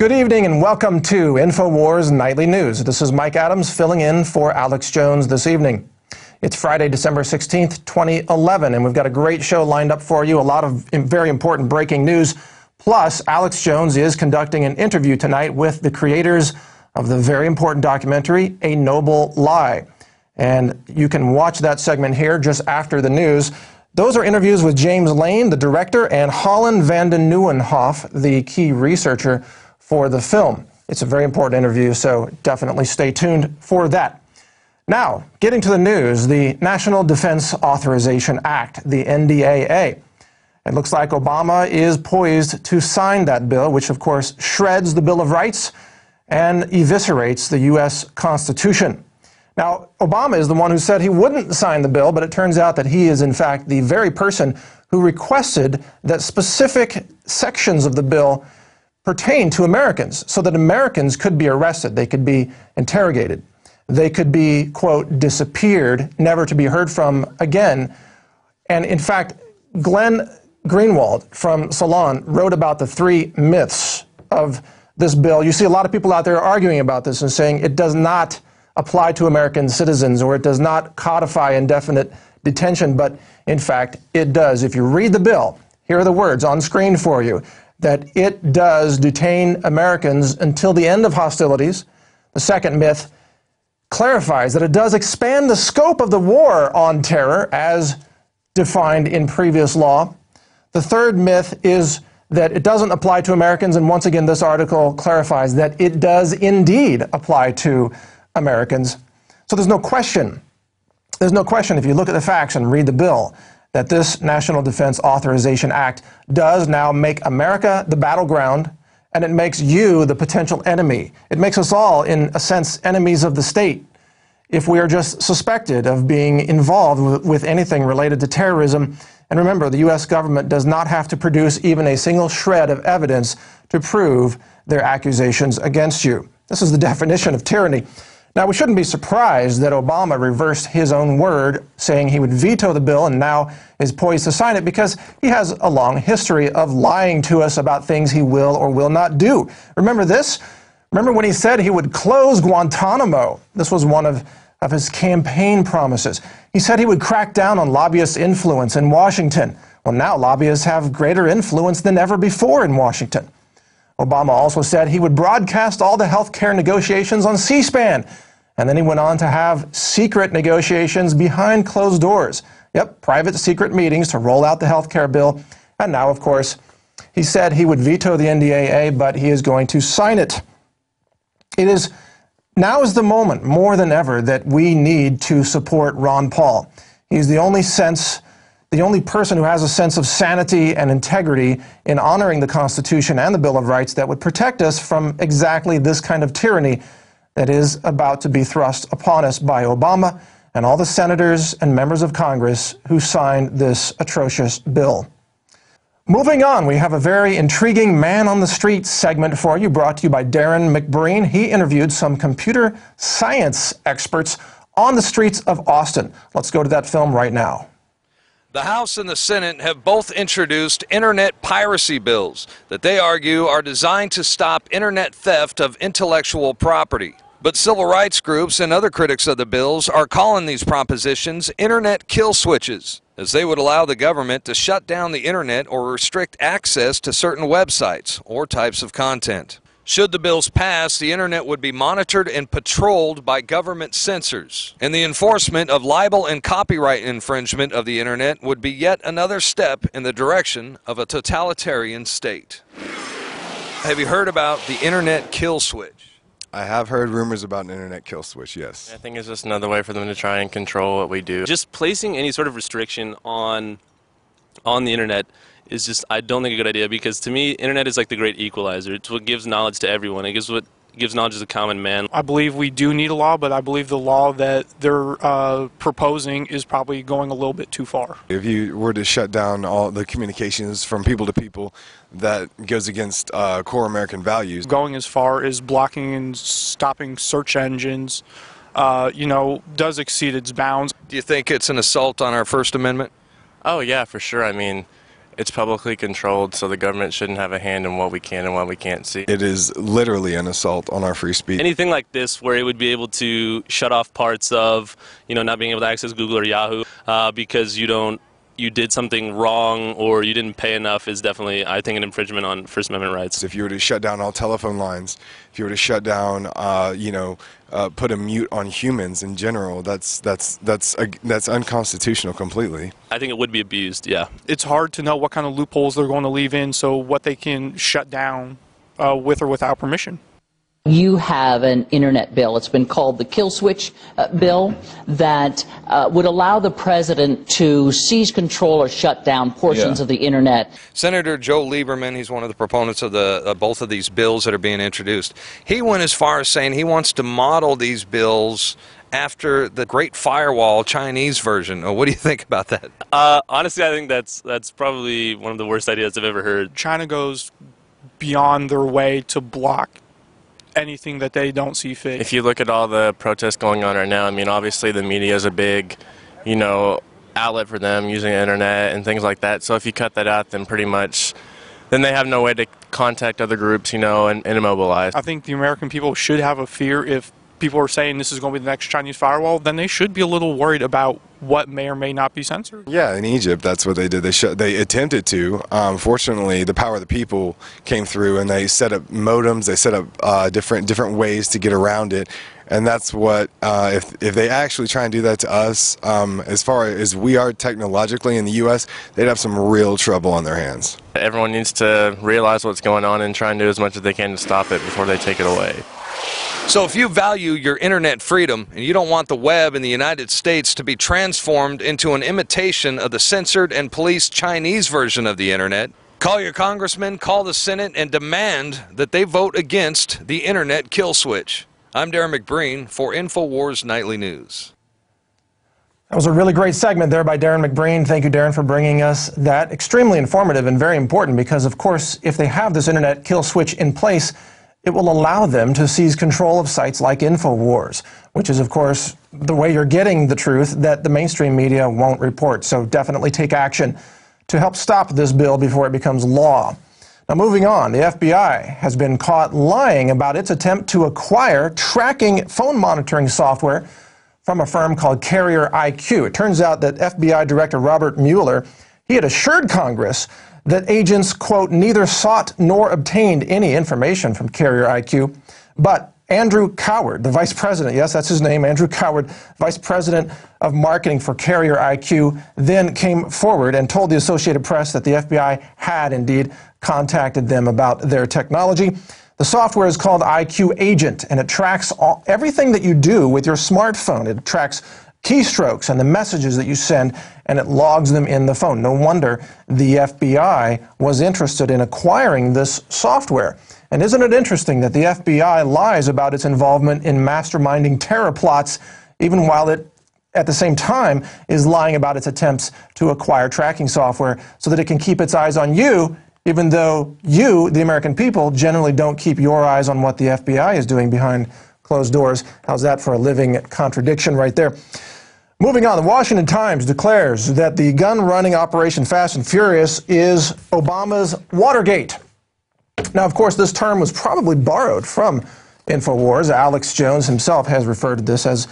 Good evening and welcome to Infowars Nightly News. This is Mike Adams filling in for Alex Jones this evening. It's Friday, December 16th, 2011, and we've got a great show lined up for you, a lot of very important breaking news. Plus, Alex Jones is conducting an interview tonight with the creators of the very important documentary, A Noble Lie. And you can watch that segment here just after the news. Those are interviews with James Lane, the director, and Holland van den Nieuwenhof, the key researcher for the film. It's a very important interview, so definitely stay tuned for that. Now, getting to the news, the National Defense Authorization Act, the NDAA. It looks like Obama is poised to sign that bill, which of course shreds the Bill of Rights and eviscerates the U.S. Constitution. Now, Obama is the one who said he wouldn't sign the bill, but it turns out that he is in fact the very person who requested that specific sections of the bill pertain to Americans so that Americans could be arrested, they could be interrogated, they could be, quote, disappeared, never to be heard from again. And in fact, Glenn Greenwald from Salon wrote about the three myths of this bill. You see a lot of people out there arguing about this and saying it does not apply to American citizens or it does not codify indefinite detention, but in fact it does. If you read the bill, here are the words on screen for you, that it does detain Americans until the end of hostilities. The second myth clarifies that it does expand the scope of the war on terror as defined in previous law. The third myth is that it doesn't apply to Americans, and once again this article clarifies that it does indeed apply to Americans. So there's no question if you look at the facts and read the bill that this National Defense Authorization Act does now make America the battleground, and it makes you the potential enemy. It makes us all, in a sense, enemies of the state if we are just suspected of being involved with anything related to terrorism. And remember, the U.S. government does not have to produce even a single shred of evidence to prove their accusations against you. This is the definition of tyranny. Now, we shouldn't be surprised that Obama reversed his own word, saying he would veto the bill and now is poised to sign it, because he has a long history of lying to us about things he will or will not do. Remember this? Remember when he said he would close Guantanamo? This was one of his campaign promises. He said he would crack down on lobbyist influence in Washington. Well, now lobbyists have greater influence than ever before in Washington. Obama also said he would broadcast all the health care negotiations on C-SPAN. And then he went on to have secret negotiations behind closed doors. Yep, private secret meetings to roll out the health care bill. And now, of course, he said he would veto the NDAA, but he is going to sign it. Now is the moment, more than ever, that we need to support Ron Paul. He's the only person who has a sense of sanity and integrity in honoring the Constitution and the Bill of Rights that would protect us from exactly this kind of tyranny that is about to be thrust upon us by Obama and all the senators and members of Congress who signed this atrocious bill. Moving on, we have a very intriguing Man on the Street segment for you, brought to you by Darren McBreen. He interviewed some computer science experts on the streets of Austin. Let's go to that film right now. The House and the Senate have both introduced internet piracy bills that they argue are designed to stop internet theft of intellectual property. But civil rights groups and other critics of the bills are calling these propositions internet kill switches, as they would allow the government to shut down the internet or restrict access to certain websites or types of content. Should the bills pass, the internet would be monitored and patrolled by government censors, and the enforcement of libel and copyright infringement of the internet would be yet another step in the direction of a totalitarian state. Have you heard about the internet kill switch? I have heard rumors about an internet kill switch, yes. I think it's just another way for them to try and control what we do. Just placing any sort of restriction on the internet is just, I don't think, a good idea, because to me, internet is like the great equalizer. It's what gives knowledge to everyone. It gives knowledge to the common man. I believe we do need a law, but I believe the law that they're proposing is probably going a little bit too far. If you were to shut down all the communications from people to people, that goes against core American values. Going as far as blocking and stopping search engines, does exceed its bounds. Do you think it's an assault on our First Amendment? Oh, yeah, for sure. I mean, It's publicly controlled, so the government shouldn't have a hand in what we can and what we can't see. It is literally an assault on our free speech. Anything like this where it would be able to shut off parts of, not being able to access Google or Yahoo because you did something wrong or you didn't pay enough is definitely, I think, an infringement on First Amendment rights. If you were to shut down all telephone lines, if you were to shut down, put a mute on humans in general, that's unconstitutional completely. I think it would be abused, yeah. It's hard to know what kind of loopholes they're going to leave in, so what they can shut down with or without permission. You have an internet bill. It's been called the kill switch bill that would allow the president to seize control or shut down portions of the internet. Senator Joe Lieberman, he's one of the proponents of both of these bills that are being introduced. He went as far as saying he wants to model these bills after the Great Firewall Chinese version. What do you think about that? Honestly, I think that's probably one of the worst ideas I've ever heard. China goes beyond their way to block anything that they don't see fit. If you look at all the protests going on right now, I mean, obviously the media is a big, outlet for them using the internet and things like that. So if you cut that out, then pretty much, then they have no way to contact other groups, and immobilize. I think the American people should have a fear. If people are saying this is going to be the next Chinese firewall, then they should be a little worried about what may or may not be censored. Yeah, in Egypt, that's what they did. They attempted to. Fortunately, the power of the people came through, and they set up modems. They set up different ways to get around it, and that's what. If they actually try and do that to us, as far as we are technologically in the U.S., they'd have some real trouble on their hands. Everyone needs to realize what's going on and try and do as much as they can to stop it before they take it away. So if you value your internet freedom and you don't want the web in the United States to be transformed into an imitation of the censored and policed Chinese version of the internet, call your congressman, call the Senate, and demand that they vote against the internet kill switch. I'm Darren McBreen for Infowars Nightly News. That was a really great segment there by Darren McBreen. Thank you, Darren, for bringing us that. Extremely informative and very important because, of course, if they have this internet kill switch in place, it will allow them to seize control of sites like Infowars, which is, of course, the way you're getting the truth that the mainstream media won't report. So definitely take action to help stop this bill before it becomes law. Now, moving on, the FBI has been caught lying about its attempt to acquire tracking phone monitoring software from a firm called Carrier IQ. It turns out that FBI Director Robert Mueller, he had assured Congress that agents, quote, neither sought nor obtained any information from Carrier IQ, but Andrew Coward, the vice president, yes, that's his name, Andrew Coward, vice president of marketing for Carrier IQ, then came forward and told the Associated Press that the FBI had indeed contacted them about their technology. The software is called IQ Agent, and it tracks everything that you do with your smartphone. It tracks keystrokes and the messages that you send, and it logs them in the phone. No wonder the FBI was interested in acquiring this software. And isn't it interesting that the FBI lies about its involvement in masterminding terror plots, even while it, at the same time, is lying about its attempts to acquire tracking software so that it can keep its eyes on you, even though you, the American people, generally don't keep your eyes on what the FBI is doing behind closed doors. How's that for a living contradiction right there? Moving on, the Washington Times declares that the gun-running Operation Fast and Furious is Obama's Watergate. Now, of course, this term was probably borrowed from Infowars. Alex Jones himself has referred to this as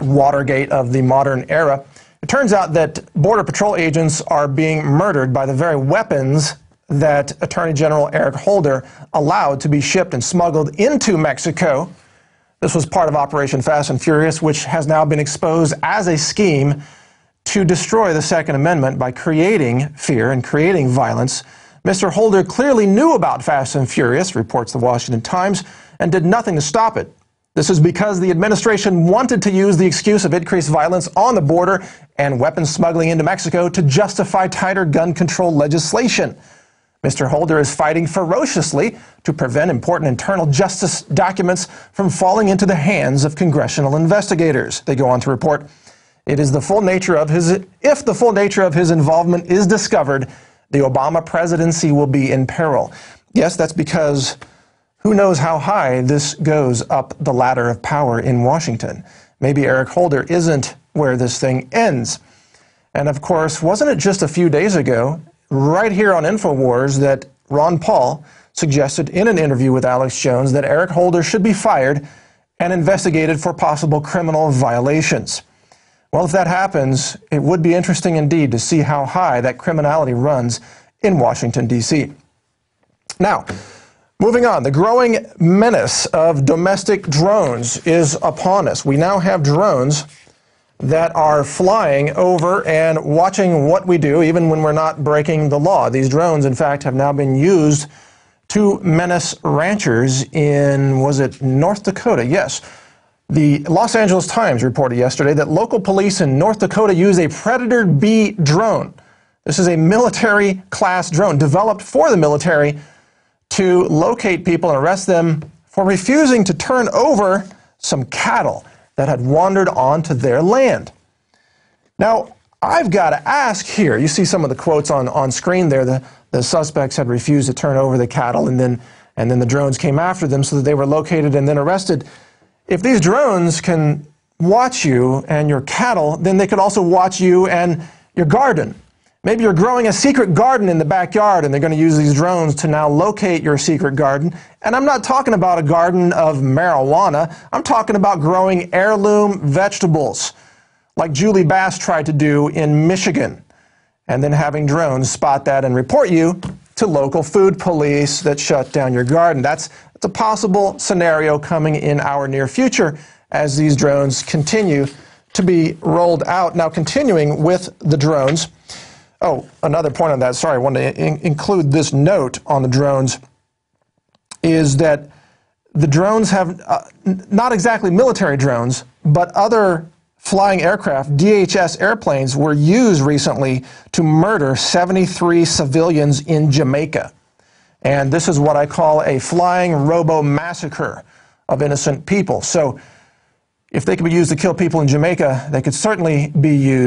Watergate of the modern era. It turns out that Border Patrol agents are being murdered by the very weapons that Attorney General Eric Holder allowed to be shipped and smuggled into Mexico. This was part of Operation Fast and Furious, which has now been exposed as a scheme to destroy the Second Amendment by creating fear and creating violence. Mr. Holder clearly knew about Fast and Furious, reports the Washington Times, and did nothing to stop it. This is because the administration wanted to use the excuse of increased violence on the border and weapons smuggling into Mexico to justify tighter gun control legislation. Mr. Holder is fighting ferociously to prevent important internal justice documents from falling into the hands of congressional investigators. They go on to report, if the full nature of his involvement is discovered, the Obama presidency will be in peril. Yes, that's because who knows how high this goes up the ladder of power in Washington. Maybe Eric Holder isn't where this thing ends. And of course, wasn't it just a few days ago right here on Infowars that Ron Paul suggested in an interview with Alex Jones that Eric Holder should be fired and investigated for possible criminal violations. Well, if that happens, it would be interesting indeed to see how high that criminality runs in Washington, D.C. Now, moving on, the growing menace of domestic drones is upon us. We now have drones that are flying over and watching what we do, even when we're not breaking the law. These drones, in fact, have now been used to menace ranchers in, was it North Dakota? Yes. The Los Angeles Times reported yesterday that local police in North Dakota use a Predator B drone. This is a military-class drone developed for the military to locate people and arrest them for refusing to turn over some cattle that had wandered onto their land. Now, I've got to ask here, you see some of the quotes on screen there, the suspects had refused to turn over the cattle, and then the drones came after them so that they were located and then arrested. If these drones can watch you and your cattle, then they could also watch you and your garden. Maybe you're growing a secret garden in the backyard, and they're going to use these drones to now locate your secret garden. And I'm not talking about a garden of marijuana. I'm talking about growing heirloom vegetables, like Julie Bass tried to do in Michigan, and then having drones spot that and report you to local food police that shut down your garden. That's a possible scenario coming in our near future as these drones continue to be rolled out. Now, continuing with the drones, oh, another point on that, sorry, I wanted to include this note on the drones, is that the drones have, not exactly military drones, but other flying aircraft, DHS airplanes, were used recently to murder 73 civilians in Jamaica. And this is what I call a flying robo-massacre of innocent people. So if they could be used to kill people in Jamaica, they could certainly be used